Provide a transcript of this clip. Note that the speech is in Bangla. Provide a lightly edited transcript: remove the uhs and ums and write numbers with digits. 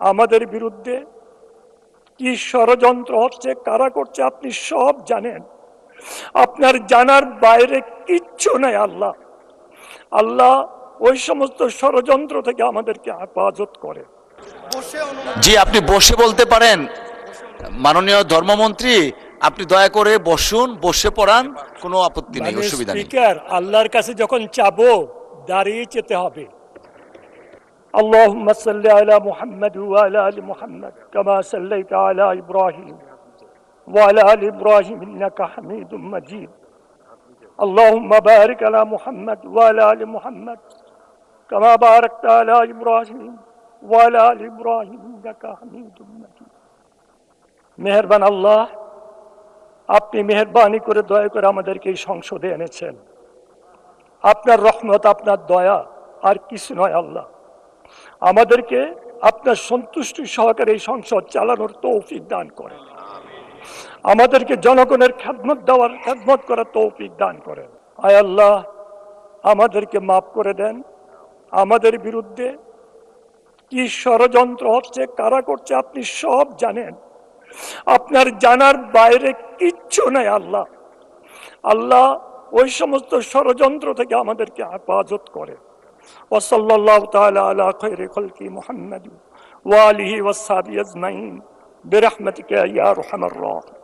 আমাদের বিরুদ্ধে কি ষড়যন্ত্র হচ্ছে, কারা করছে আপনি সব জানেন। আপনার জানার বাইরে কিচ্ছু নাই আল্লাহ। আল্লাহ ওই সমস্ত ষড়যন্ত্র থেকে আমাদেরকে হেফাজত করে। জি, আপনি বসে বলতে পারেন। মাননীয় ধর্মমন্ত্রী, আপনি দয়া করে বসুন, বসে পড়ান, কোনো আপত্তি নেই, অসুবিধা নেই। স্পিকার, আল্লাহর কাছে যখন চাবো দাঁড়িয়ে যেতে হবে। আল্লাহুম্মা সাল্লি আলা মুহাম্মাদ ওয়া আলা আলি মুহাম্মাদ কামা সাল্লাইতা আলা ইব্রাহিম ওয়া আলা আলি ইব্রাহিম ইন্নাকা হামিদুম মাজিদ। আল্লাহুম্মা বারিক আলা মুহাম্মাদ ওয়া আলা আলি মুহাম্মাদ কামা বারাকতা আলা ইব্রাহিম ওয়া আলা আলি ইব্রাহিম ইন্নাকা হামিদুম মাজিদ। মেহেরবান আল্লাহ, আপনি মেহেরবানি করে দয়া করে আমাদেরকে এই সংসদে এনেছেন। আপনার রহমত, আপনার দয়া, আর কিছু নয় আল্লাহ। আমাদেরকে আপনার সন্তুষ্টি সহকারে এই সংসদ চালানোর তৌফিক দান করেন। আমাদেরকে জনগণের খেদমত করার তৌফিক দান করেন। আয় আল্লাহ, আমাদেরকে মাফ করে দেন। আমাদের বিরুদ্ধে কি ষড়যন্ত্র হচ্ছে, কারা করছে আপনি সব জানেন। আপনার জানার বাইরে কিচ্ছু নাই আল্লাহ। আল্লাহ ওই সমস্ত ষড়যন্ত্র থেকে আমাদেরকে হেফাজত করে। ওয়াসাল্লাল্লাহু তাআলা আলা খায়রি খালকি মুহাম্মাদ ওয়া আলিহি ওয়াসহাবিহি আজমাইন বিরহমাতিকা ইয়া আরহামার রাহিমিন।